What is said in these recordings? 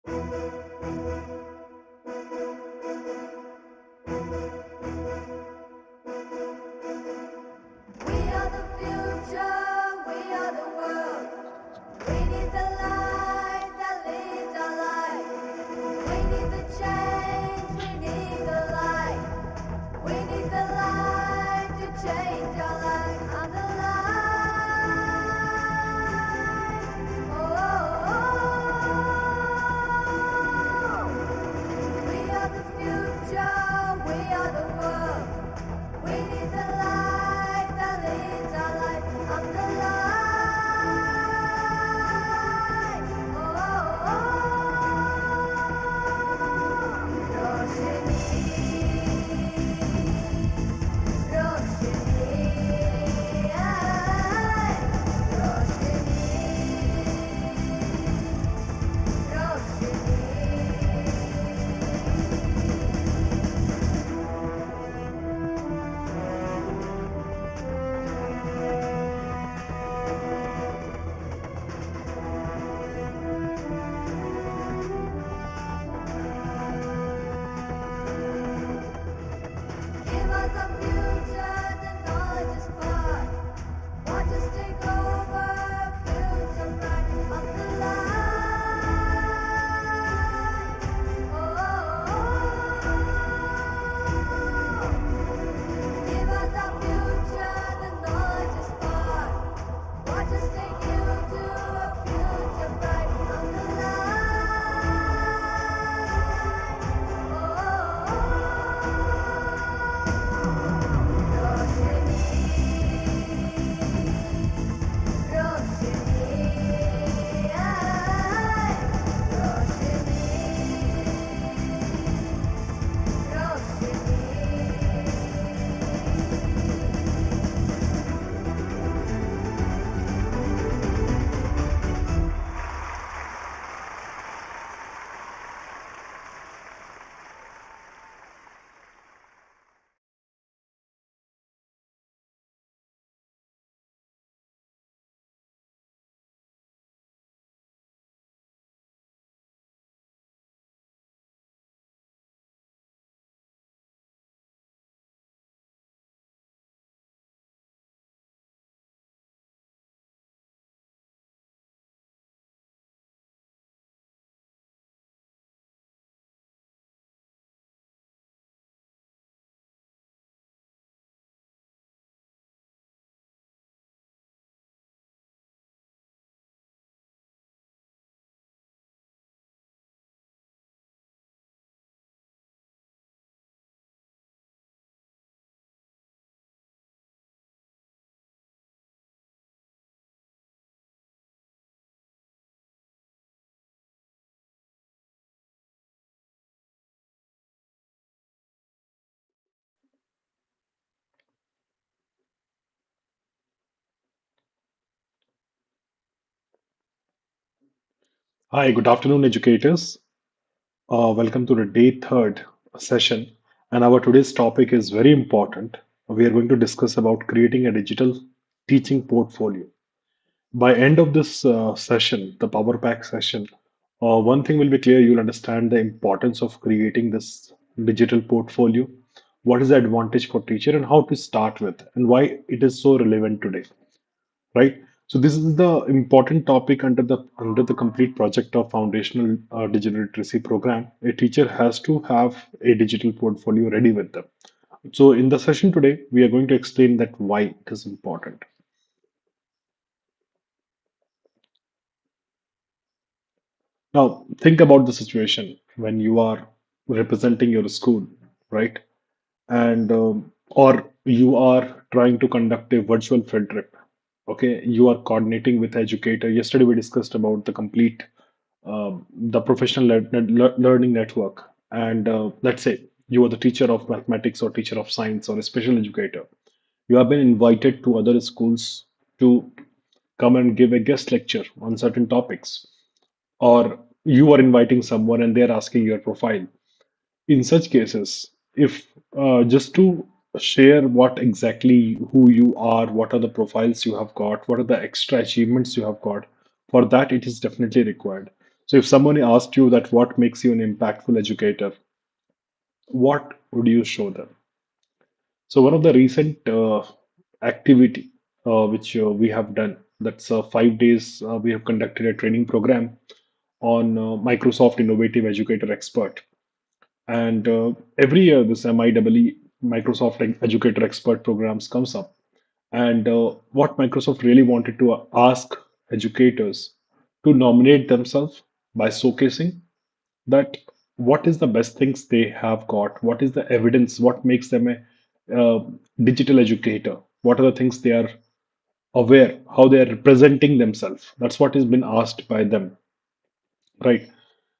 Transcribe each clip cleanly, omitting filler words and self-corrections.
We are the future, we are the world. We need the light that leads our life. We need the change, we need the light. We need the light to change our life. I'm the light. We are the future, we are the world. We need the light that leads our life. I'm the light. Give us a future, the knowledge is far. Watch us take over, future bright of the light. Give us a future, the knowledge is far. Watch us take you to a future bright of the Hi, good afternoon, educators. Welcome to the day third session. And our today's topic is very important. We are going to discuss about creating a digital teaching portfolio. By end of this session, the Power Pack session, one thing will be clear. You'll understand the importance of creating this digital portfolio. What is the advantage for teacher and how to start with, and why it is so relevant today, right? So this is the important topic under the complete project of foundational digital literacy program. A teacher has to have a digital portfolio ready with them. So in the session today, we are going to explain that why it is important. Now think about the situation when you are representing your school, right? And or you are trying to conduct a virtual field trip. Okay, you are coordinating with educator. Yesterday we discussed about the professional learning network. And let's say you are the teacher of mathematics or teacher of science or a special educator. You have been invited to other schools to come and give a guest lecture on certain topics, or you are inviting someone and they're asking your profile. In such cases, if just to share what exactly who you are, what are the profiles you have got, what are the extra achievements you have got, for that it is definitely required. So if someone asked you that what makes you an impactful educator, what would you show them? So one of the recent activity which we have done, that's 5 days we have conducted a training program on Microsoft Innovative Educator Expert. And every year this MIEE Microsoft Educator Expert programs comes up. And what Microsoft really wanted to ask educators to nominate themselves by showcasing that what is the best things they have got, what is the evidence, what makes them a digital educator, what are the things they are aware, how they are representing themselves. That's what has been asked by them, right?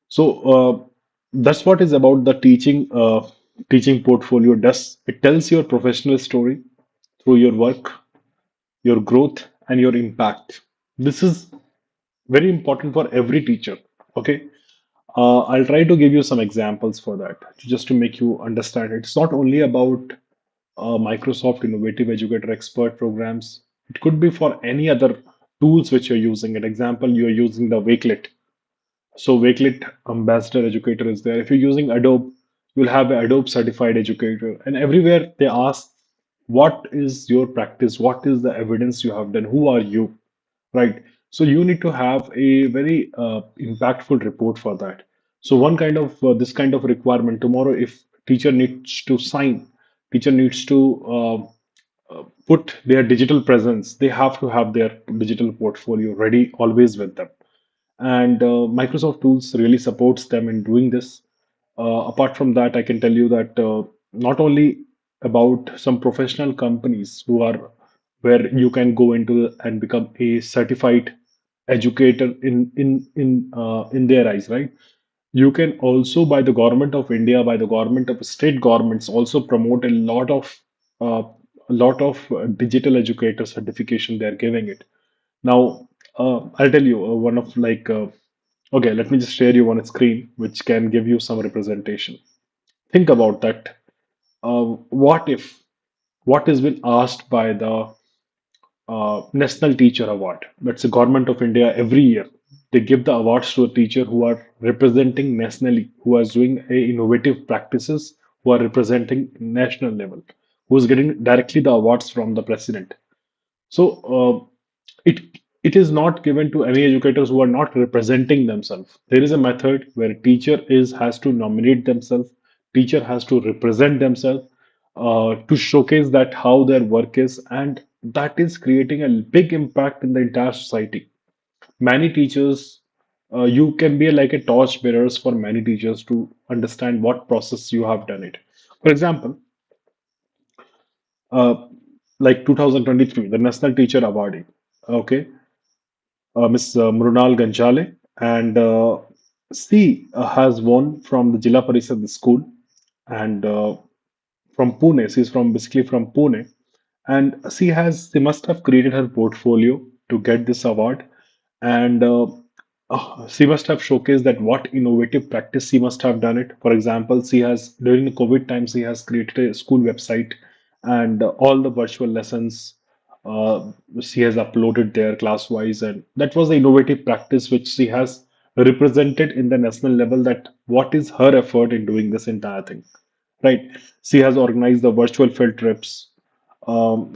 So that's what is about the teaching portfolio does. It tells your professional story through your work, your growth, and your impact. This is very important for every teacher. Okay. I'll try to give you some examples for that, just to make you understand. It's not only about Microsoft Innovative Educator Expert programs. It could be for any other tools which you're using. An example, you're using the Wakelet. So Wakelet Ambassador Educator is there. If you're using Adobe, you'll have an Adobe Certified Educator. And everywhere they ask, what is your practice? What is the evidence you have done? Who are you? Right. So you need to have a very impactful report for that. So one kind of this kind of requirement tomorrow, if teacher needs to sign, teacher needs to put their digital presence, they have to have their digital portfolio ready always with them. And Microsoft Tools really supports them in doing this. Apart from that, I can tell you that not only about some professional companies who are where you can go into and become a certified educator in their eyes, right? You can also, by the government of India, by the government of state governments, also promote uh, a lot of digital educator certification. They are giving it now. I'll tell you one of like okay, let me just share you on a screen which can give you some representation. Think about that. What if what has been asked by the National Teacher Award? That's the government of India every year. They give the awards to a teacher who are representing nationally, who are doing a innovative practices, who are representing national level, who is getting directly the awards from the president. So it it is not given to any educators who are not representing themselves. There is a method where a teacher is has to nominate themselves, teacher has to represent themselves to showcase that how their work is, and that is creating a big impact in the entire society. Many teachers, you can be like a torch bearers for many teachers to understand what process you have done it. For example, uh, like 2023, the National Teacher Awardee. Okay, Miss Mrunal Ganjale, and she has won from the Jilla Parishad school, and from Pune. She's from basically from Pune, and she must have created her portfolio to get this award, and she must have showcased that what innovative practice she must have done it. For example, she has during the COVID time she has created a school website, and all the virtual lessons she has uploaded there class wise, and that was the innovative practice which she has represented in the national level. That what is her effort in doing this entire thing, right? She has organized the virtual field trips.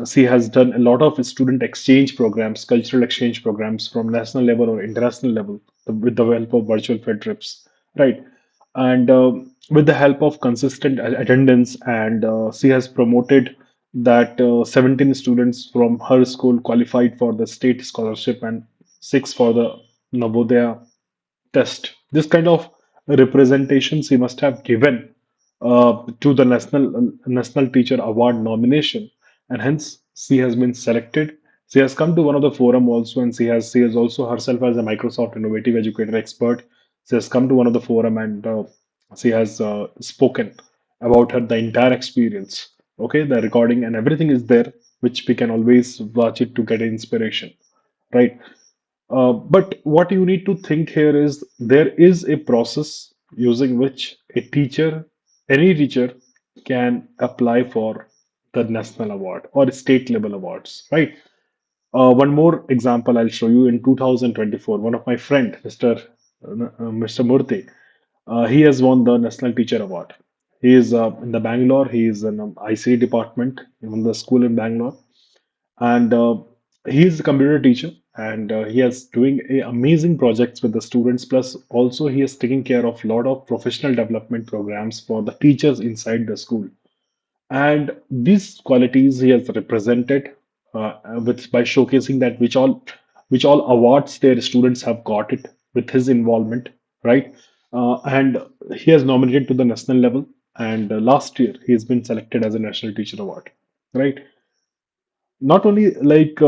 She has done a lot of student exchange programs, cultural exchange programs from national level or international level with the help of virtual field trips, right? And with the help of consistent attendance, and she has promoted that 17 students from her school qualified for the state scholarship and six for the Navodaya test. This kind of representations he must have given to the National Teacher Award nomination, and hence she has been selected. She has come to one of the forum also, and she has also herself as a Microsoft Innovative Educator expert. She has come to one of the forum, and she has spoken about her the entire experience. Okay, the recording and everything is there, which we can always watch it to get inspiration, right? But what you need to think here is there is a process using which a teacher, any teacher, can apply for the national award or state level awards, right? One more example I'll show you in 2024. One of my friend, Mr. Mr. Murthy. He has won the National Teacher Award. He is in the Bangalore. He is in ICT department in the school in Bangalore, and he is a computer teacher. And he is doing amazing projects with the students. Plus, also he is taking care of a lot of professional development programs for the teachers inside the school. And these qualities he has represented with by showcasing that which all awards their students have got it with his involvement, right? And he has nominated to the national level, and last year he has been selected as a national teacher award, right? Not only like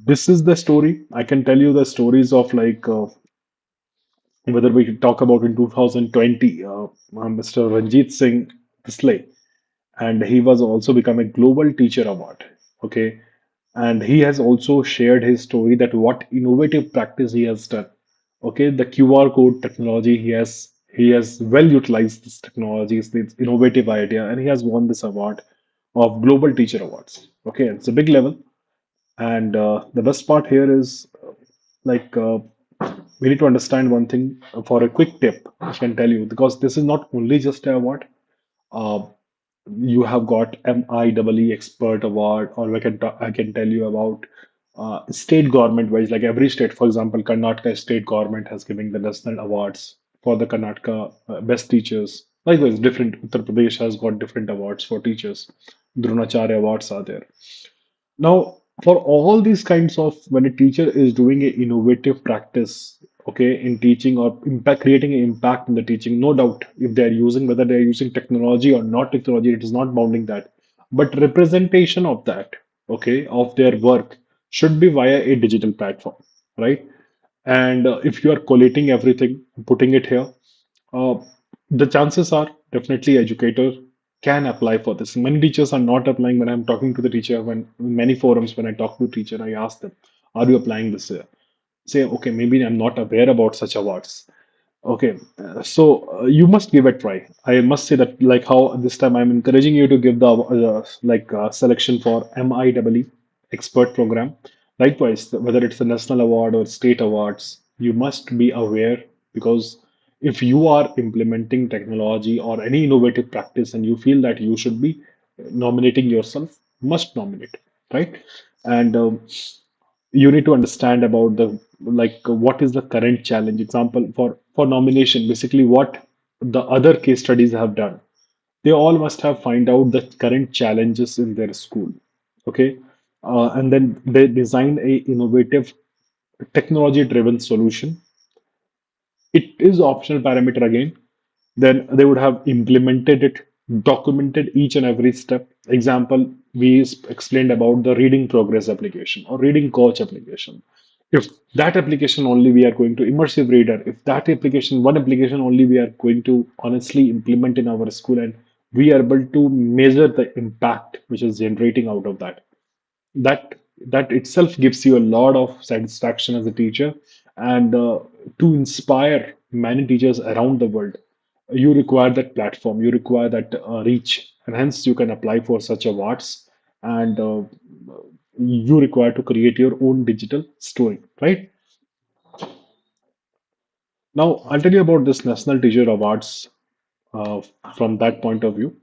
this is the story. I can tell you the stories of like whether we talk about in 2020, Mr. Ranjit Singh Disley, and he was also become a global teacher award. Okay, and he has also shared his story that what innovative practice he has done. Okay, the QR code technology he has well utilized this technology, this innovative idea, and he has won this award of global teacher awards. Okay, it's a big level, and the best part here is like we need to understand one thing for a quick tip I can tell you, because this is not only just an award. uh, you have got MIEE Expert Award, or I can tell you about state government wise, like every state, for example, Karnataka state government has given the national awards for the Karnataka best teachers. Likewise, different Uttar Pradesh has got different awards for teachers. Dronacharya awards are there. Now, for all these kinds of when a teacher is doing an innovative practice, okay, in teaching or impact creating an impact in the teaching, no doubt if they're using whether they're using technology or not technology, it is not bounding that. But representation of that, okay, of their work should be via a digital platform, right? And if you are collating everything, putting it here, uh, the chances are definitely educator can apply for this. Many teachers are not applying. When I'm talking to the teacher, when in many forums, when I talk to a teacher, I ask them, "Are you applying this year?" Say, "Okay, maybe I'm not aware about such awards." Okay, so you must give a try. I must say that, like how this time I'm encouraging you to give the selection for MIEE expert program. Likewise, whether it's the national award or state awards, you must be aware, because if you are implementing technology or any innovative practice and you feel that you should be nominating yourself, must nominate, right? And you need to understand about the like what is the current challenge. Example for nomination, basically what the other case studies have done, they all must have find out the current challenges in their school. Okay, and then they design a innovative technology driven solution. It is optional parameter again. Then they would have implemented it, documented each and every step. Example, we explained about the reading progress application or reading coach application. If that application only we are going to immersive reader, if that application, one application only we are going to honestly implement in our school, and we are able to measure the impact which is generating out of that, that that itself gives you a lot of satisfaction as a teacher. And to inspire many teachers around the world, you require that platform, you require that reach, and hence you can apply for such awards. And you require to create your own digital story, right? Now I'll tell you about this national teacher awards uh, from that point of view.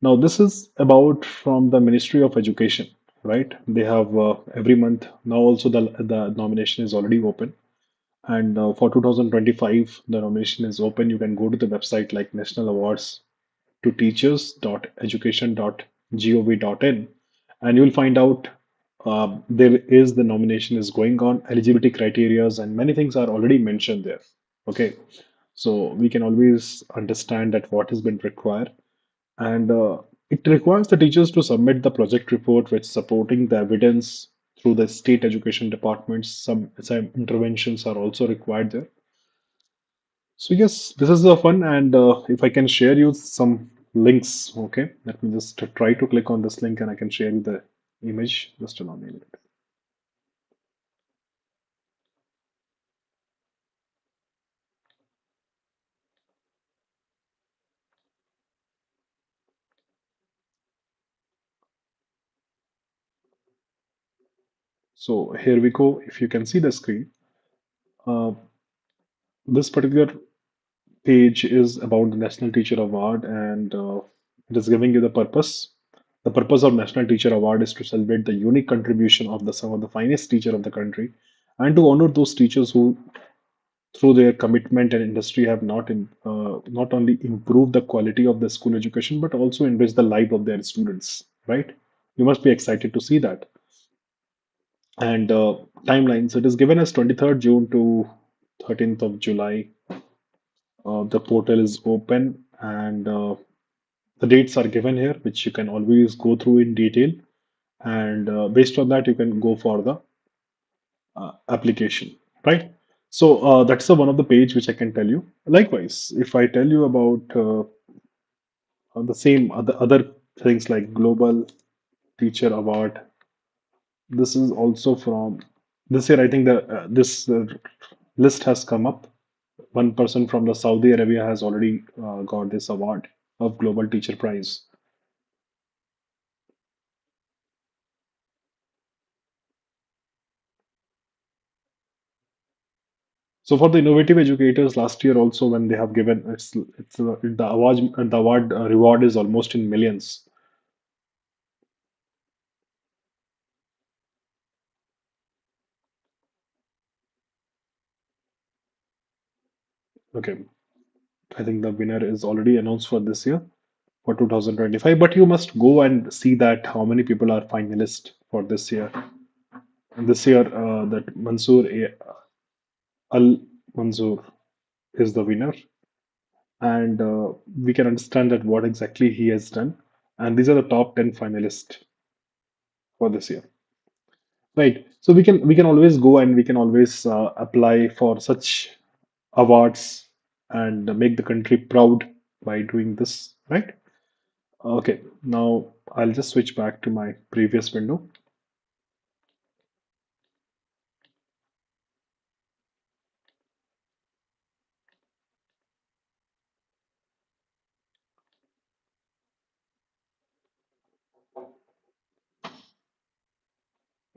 Now, this is about from the Ministry of Education, right? They have every month. Now, also the nomination is already open, and for 2025, the nomination is open. You can go to the website like National Awards to teachers.education.gov.in, and you'll find out there is the nomination is going on, eligibility criterias, and many things are already mentioned there. Okay, so we can always understand that what has been required. And it requires the teachers to submit the project report which supporting the evidence through the state education departments. Some interventions are also required there. So yes, this is the fun. And if I can share you some links, okay, let me just try to click on this link and I can share you the image. Just allow me a minute. So here we go. If you can see the screen, uh, This particular page is about the National Teacher Award, and it is giving you the purpose. The purpose of National Teacher Award is to celebrate the unique contribution of the some of the finest teacher of the country, and to honor those teachers who, through their commitment and industry, have not only improved the quality of the school education but also enriched the life of their students. Right? You must be excited to see that. And timelines. It is given as 23rd June to 13th of July. The portal is open, and the dates are given here, which you can always go through in detail. And based on that, you can go for the application, right? So that's the one of the page which I can tell you. Likewise, if I tell you about the same other things like Global Teacher Award, this is also from this year. I think this list has come up. One person from the Saudi Arabia has already got this award of Global Teacher Prize. So for the innovative educators, last year also when they have given it's the award reward is almost in millions. Okay, I think the winner is already announced for this year for 2025. But you must go and see that how many people are finalists for this year. And this year, that Al Mansoor is the winner, and we can understand that what exactly he has done. And these are the top 10 finalists for this year. Right. So we can always go and we can always apply for such awards and make the country proud by doing this, right? Okay. Now I'll just switch back to my previous window.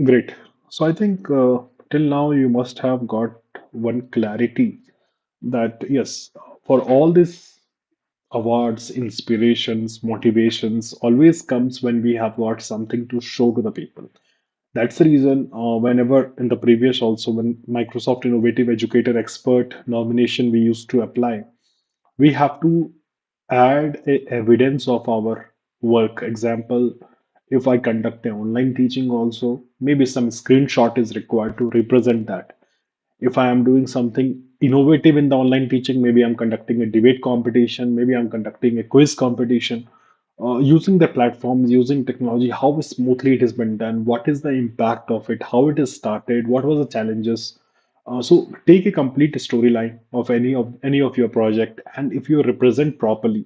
Great. So I think till now you must have got one clarity that yes, for all these awards, inspirations, motivations always comes when we have got something to show to the people. That's the reason whenever in the previous also when Microsoft Innovative Educator Expert nomination we used to apply, we have to add evidence of our work. Example, if I conduct an online teaching also, maybe some screenshot is required to represent that. If I am doing something innovative in the online teaching, maybe I'm conducting a debate competition, maybe I'm conducting a quiz competition, using the platforms, using technology, how smoothly it has been done, what is the impact of it, how it is started, what was the challenges. So take a complete storyline of any of your project, and if you represent properly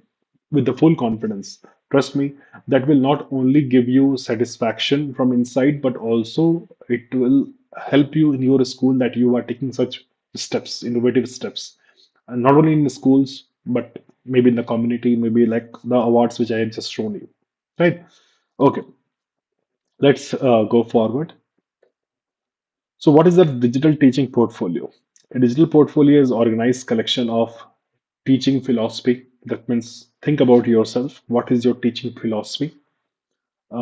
with the full confidence, trust me, that will not only give you satisfaction from inside, but also it will help you in your school that you are taking such steps, innovative steps, and not only in the schools, but maybe in the community, maybe like the awards which I had just shown you. Right? Okay, let's go forward. So, what is a digital teaching portfolio? A digital portfolio is organized collection of teaching philosophy. That means think about yourself. What is your teaching philosophy?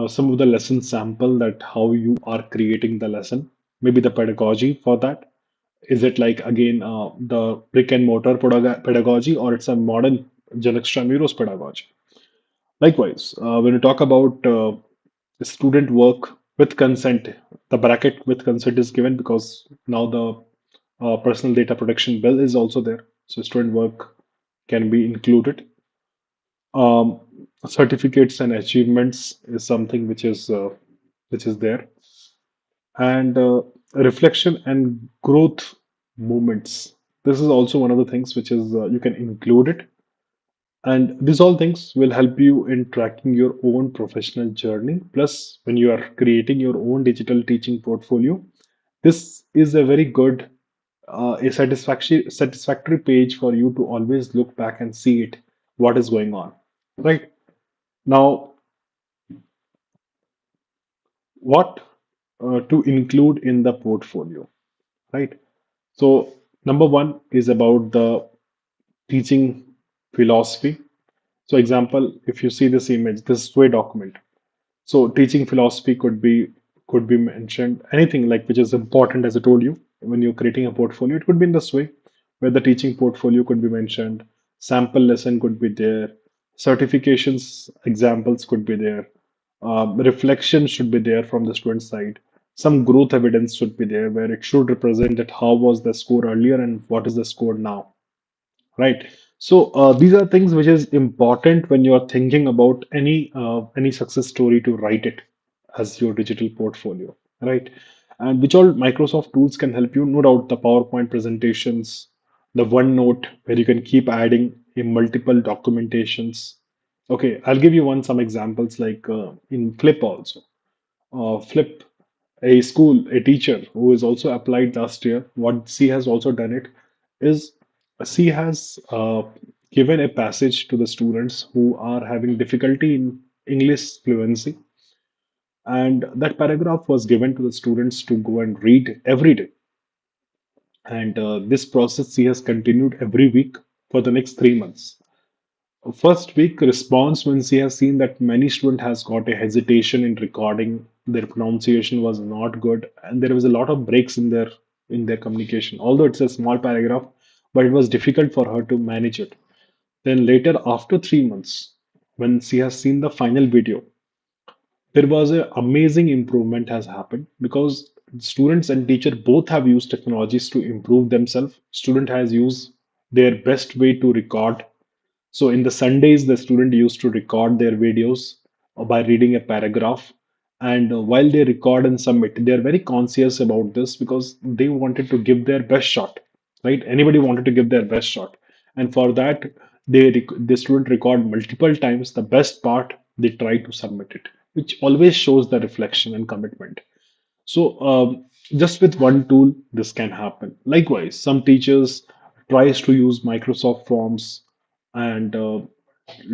Some of the lesson sample that how you are creating the lesson. Maybe the pedagogy for that. Is it like again the brick and mortar pedagogy, or it's a modern Genextramuros pedagogy? Likewise, when you talk about student work with consent, the bracket with consent is given because now the personal data protection bill is also there. So student work can be included. Um, Certificates and achievements is something which is there, and reflection and growth moments. This is also one of the things which is you can include it. And these all things will help you in tracking your own professional journey. Plus, when you are creating your own digital teaching portfolio, this is a very good, a satisfactory page for you to always look back and see it, what is going on. Right now, what to include in the portfolio, right? So. Number one is about the teaching philosophy. So, example, if you see this image, this sway document. So, teaching philosophy could be mentioned anything like which is important, as I told you, when you're creating a portfolio. It could be in this way, where the teaching portfolio could be mentioned, sample lesson could be there, certifications examples could be there, reflection should be there from the student side. Some growth evidence should be there where it should represent that how was the score earlier and what is the score now, right? So these are things which is important when you are thinking about any success story to write it as your digital portfolio, right? And which all Microsoft tools can help you, no doubt, the PowerPoint presentations, the OneNote where you can keep adding in multiple documentations. Okay, I'll give you some examples like in Flip also. Flip, a school, a teacher who is also applied last year, what she has also done it is she has given a passage to the students who are having difficulty in English fluency, and that paragraph was given to the students to go and read every day. And this process she has continued every week for the next 3 months. First week response when she has seen that many student has got a hesitation in recording, their pronunciation was not good, and there was a lot of breaks in their communication. Although it's a small paragraph, but it was difficult for her to manage it. Then later, after 3 months, when she has seen the final video, there was an amazing improvement has happened because students and teacher both have used technologies to improve themselves. Student has used their best way to record, so in the Sundays, the student used to record their videos by reading a paragraph. And while they record and submit, they are very conscious about this because they wanted to give their best shot, right? Anybody wanted to give their best shot. And for that, the student record multiple times the best part, they try to submit it, which always shows the reflection and commitment. So just with one tool, this can happen. Likewise, some teachers tries to use Microsoft Forms and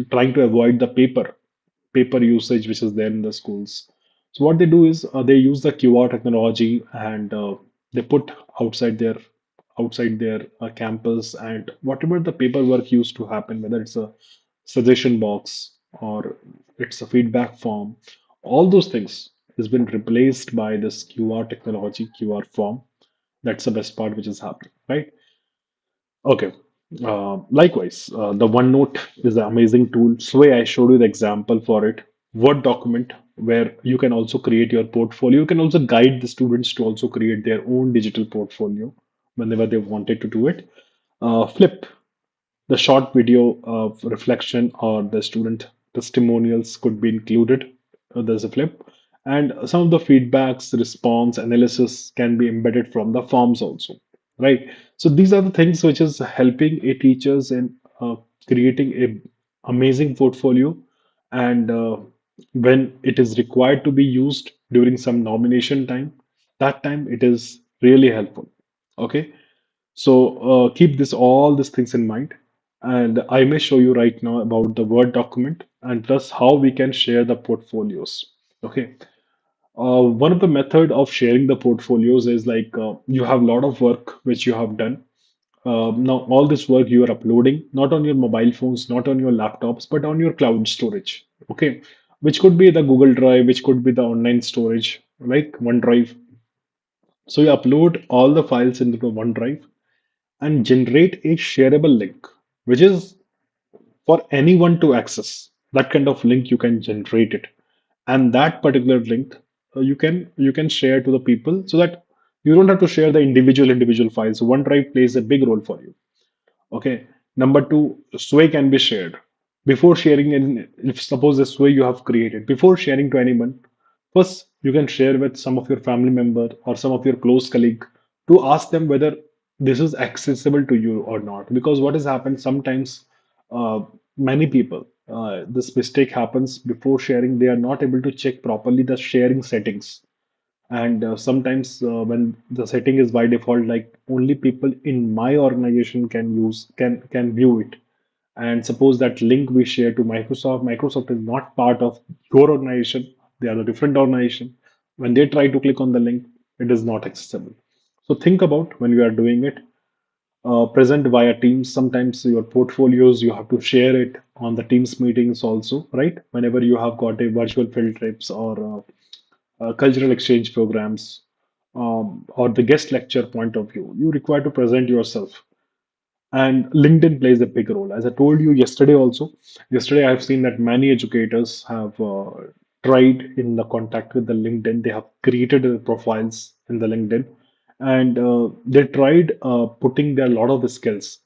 trying to avoid the paper usage which is there in the schools. So what they do is they use the QR technology and they put outside their campus, and whatever the paperwork used to happen, whether it's a suggestion box or it's a feedback form, all those things has been replaced by this QR technology, QR form. That's the best part which is happening, right? Okay. Likewise, the OneNote is an amazing tool. Sway, I showed you the example for it. Word document where you can also create your portfolio. You can also guide the students to also create their own digital portfolio whenever they wanted to do it. Flip, the short video of reflection or the student testimonials could be included. There's a flip. And some of the feedbacks, response, analysis can be embedded from the forms also, right? So these are the things which is helping a teachers in creating a amazing portfolio. And when it is required to be used during some nomination time, that time it is really helpful. Okay. So keep this all these things in mind, and I may show you right now about the Word document and thus how we can share the portfolios. Okay. One of the method of sharing the portfolios is like you have a lot of work which you have done. Now all this work you are uploading not on your mobile phones, not on your laptops, but on your cloud storage. Okay, which could be the Google Drive, which could be the online storage like OneDrive. So you upload all the files into the OneDrive and generate a shareable link, which is for anyone to access. That kind of link you can generate it, and that particular link you can share to the people so that you don't have to share the individual files. So OneDrive plays a big role for you. Okay. Number two, sway can be shared. Before sharing, if suppose the sway you have created, before sharing to anyone, first you can share with some of your family member or some of your close colleague to ask them whether this is accessible to you or not. Because what has happened sometimes, many people, this mistake happens before sharing, they are not able to check properly the sharing settings, and sometimes when the setting is by default like only people in my organization can view it, and suppose that link we share to Microsoft is not part of your organization, they are a different organization. When they try to click on the link, it is not accessible. So think about when you are doing it, present via Teams. Sometimes your portfolios, you have to share it on the Teams meetings also, right? Whenever you have got a virtual field trips or cultural exchange programs, or the guest lecture point of view, you require to present yourself. And LinkedIn plays a big role. As I told you yesterday also, yesterday I've seen that many educators have tried in the contact with the LinkedIn. They have created profiles in the LinkedIn, and they tried putting their lot of the skills.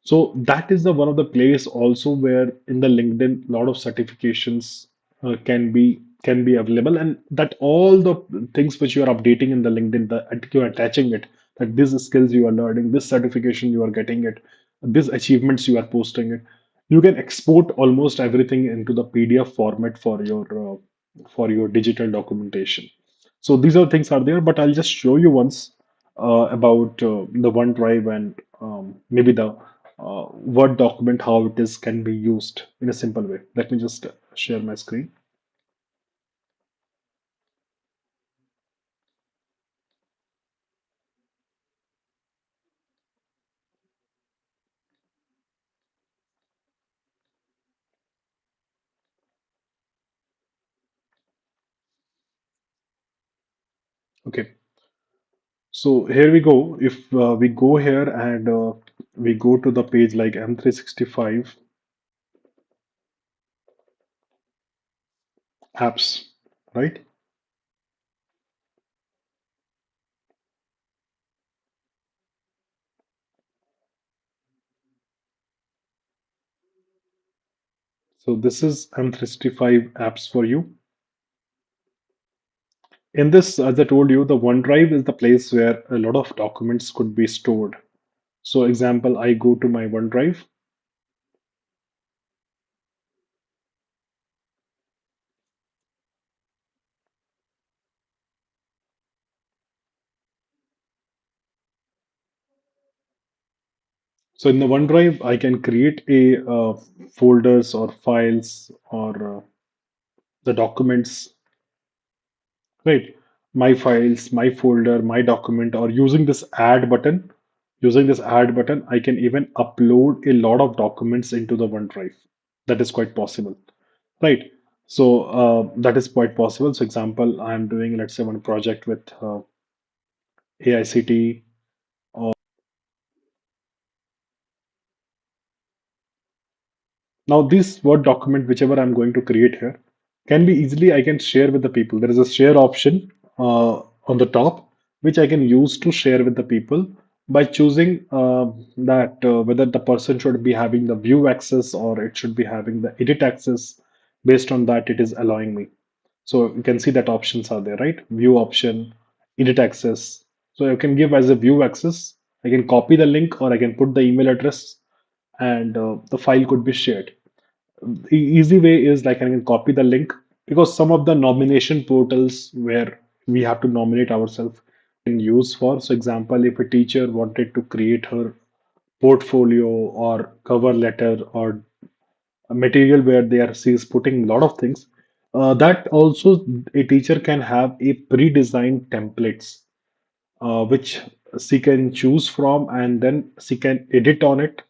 So that is the one of the place also where in the LinkedIn, a lot of certifications can be available, and that all the things which you are updating in the LinkedIn, that you are attaching it, that these skills you are learning, this certification you are getting it, these achievements you are posting it, you can export almost everything into the PDF format for your digital documentation. So these are things are there, but I'll just show you once about the OneDrive and maybe the Word document, how it is can be used in a simple way. Let me just share my screen. Okay, so here we go. If we go here and we go to the page like M365 apps, right? So this is M365 apps for you. In this, as I told you, the OneDrive is the place where a lot of documents could be stored. So example, I go to my OneDrive. So in the OneDrive, I can create a folders or files or the documents, right? My files, my folder, my document, or using this add button. Using this add button, I can even upload a lot of documents into the OneDrive. That is quite possible, right? So that is quite possible. So example, I'm doing, let's say, one project with AICT. Now, this Word document, whichever I'm going to create here, can be easily, I can share with the people. There is a share option on the top, which I can use to share with the people by choosing that whether the person should be having the view access or it should be having the edit access. Based on that, it is allowing me. So you can see that options are there, right? View option, edit access. So I can give as a view access. I can copy the link or I can put the email address and the file could be shared. The easy way is like I can copy the link because some of the nomination portals where we have to nominate ourselves can use for. So example, if a teacher wanted to create her portfolio or cover letter or a material where she is putting a lot of things, that also a teacher can have a pre-designed templates which she can choose from and then she can edit on it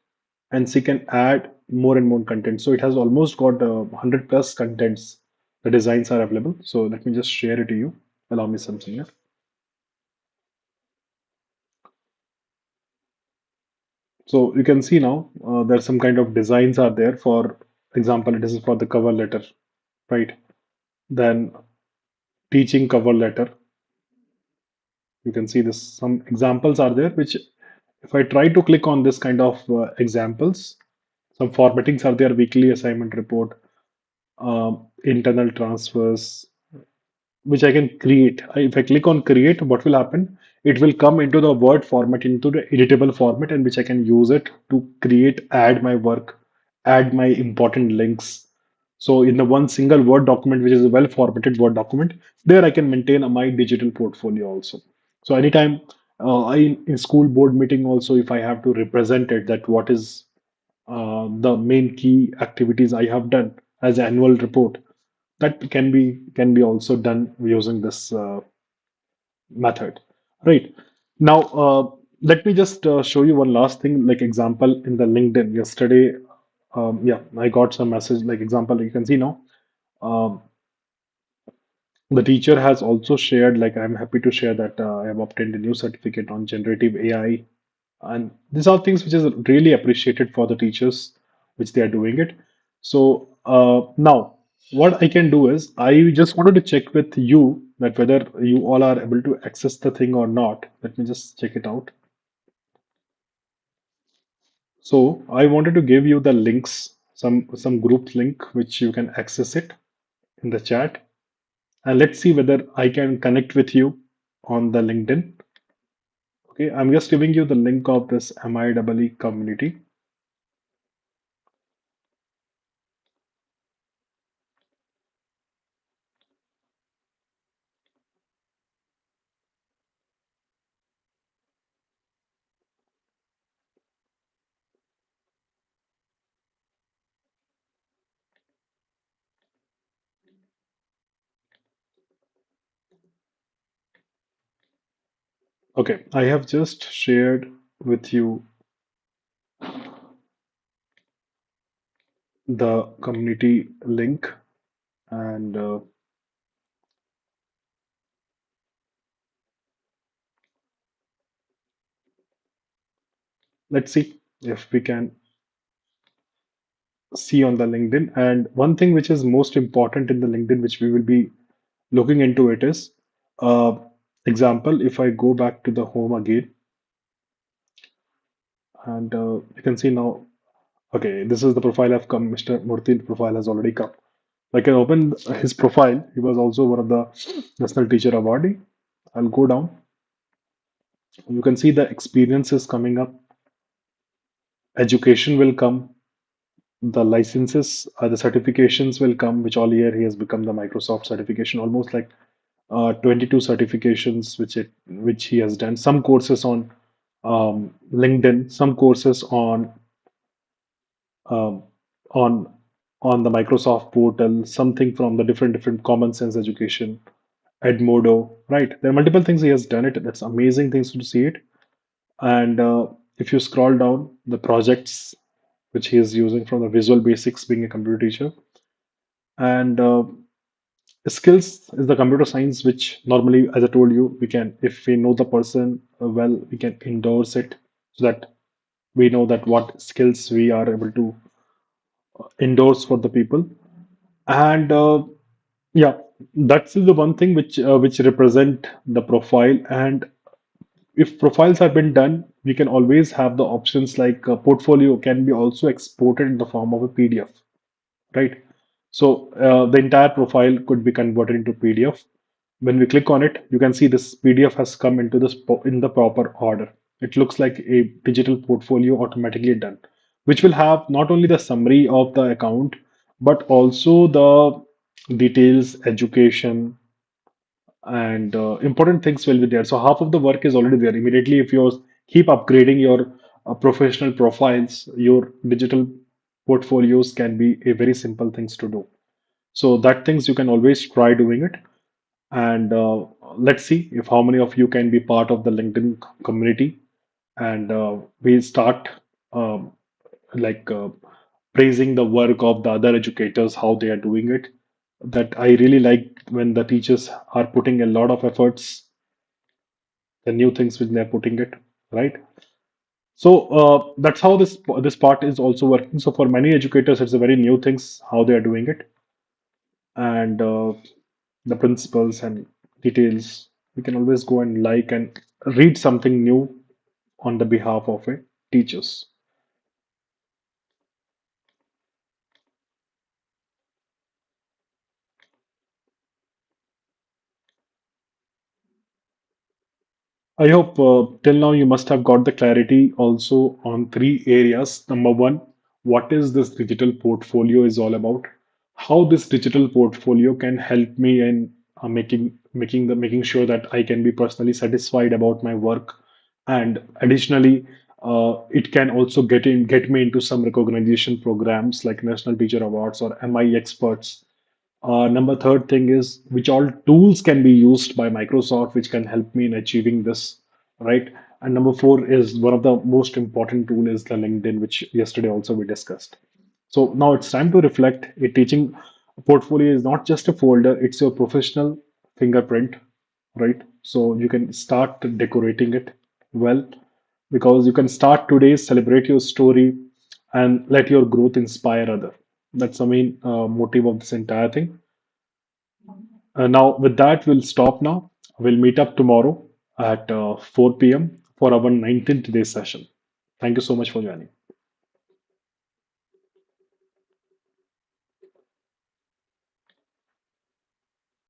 and she can add more and more content. So it has almost got 100 plus contents. The designs are available. So let me just share it to you. Allow me something here. So you can see now there's some kind of designs are there. For example, this is for the cover letter, right? Then teaching cover letter. You can see this. Some examples are there, which if I try to click on this kind of examples, some formattings are there, weekly assignment report, internal transfers, which I can create. If I click on create, what will happen? It will come into the Word format, into the editable format, and which I can use it to create, add my work, add my important links. So in the one single Word document, which is a well formatted Word document, there I can maintain my digital portfolio also. So anytime in school board meeting also, if I have to represent it, that what is the main key activities I have done as annual report, that can be also done using this method, right? Now Let me just show you one last thing, like example in the LinkedIn yesterday. Yeah, I got some message, like example, you can see now. Um, the teacher has also shared, like I'm happy to share that I have obtained a new certificate on generative AI. And these are things which is really appreciated for the teachers, which they are doing it. So now, what I can do is I just wanted to check with you that whether you all are able to access the thing or not. Let me just check it out. So I wanted to give you the links, some group link which you can access it in the chat, and let's see whether I can connect with you on the LinkedIn. Okay, I'm just giving you the link of this MIEE community. Okay, I have just shared with you the community link, and let's see if we can see on the LinkedIn. And one thing which is most important in the LinkedIn, which we will be looking into it is, uh, example, if I go back to the home again, and you can see now, okay, this is the profile of come. Mr. Murthy profile has already come. I can open his profile. He was also one of the National Teacher Awardee. I'll go down. You can see the experiences coming up. Education will come. The licenses, the certifications will come, which all year he has become the Microsoft certification, almost like 22 certifications, which he has done. Some courses on LinkedIn, some courses um, on on the Microsoft portal, something from the different common sense education, Edmodo, right? There are multiple things he has done it. That's amazing things to see it. And if you scroll down the projects which he is using from the Visual Basics, being a computer teacher, and skills is the computer science, which normally, as I told you, we can, if we know the person well, we can endorse it so that we know that what skills we are able to endorse for the people. And yeah, that's the one thing which represent the profile. And if profiles have been done, we can always have the options like portfolio can be also exported in the form of a PDF, right? So the entire profile could be converted into PDF. When we click on it, you can see this PDF has come into this in the proper order. It looks like a digital portfolio automatically done, which will have not only the summary of the account, but also the details, education, and important things will be there. So half of the work is already there. Immediately, if you keep upgrading your professional profiles, your digital portfolios can be a very simple things to do. So that things you can always try doing it. And let's see if how many of you can be part of the LinkedIn community. And we start um, like praising the work of the other educators, how they are doing it. That I really like when the teachers are putting a lot of efforts, the new things which they're putting it, right? So that's how this part is also working. So for many educators, it's a very new things how they are doing it, and the principles and details. We can always go and like and read something new on the behalf of a teachers. I hope till now you must have got the clarity also on three areas. Number one, what is this digital portfolio is all about? How this digital portfolio can help me in making sure that I can be personally satisfied about my work, and additionally, it can also get me into some recognition programs like National Teacher Awards or MI Experts. Number third thing is which all tools can be used by Microsoft which can help me in achieving this, right? And number four is one of the most important tool is the LinkedIn, which yesterday also we discussed. So now it's time to reflect. A teaching portfolio is not just a folder, it's your professional fingerprint, right? So you can start decorating it well, because you can start today, celebrate your story, and let your growth inspire other. That's the main motive of this entire thing. Now, with that, we'll stop now. We'll meet up tomorrow at 4 p.m. for our 19th day session. Thank you so much for joining.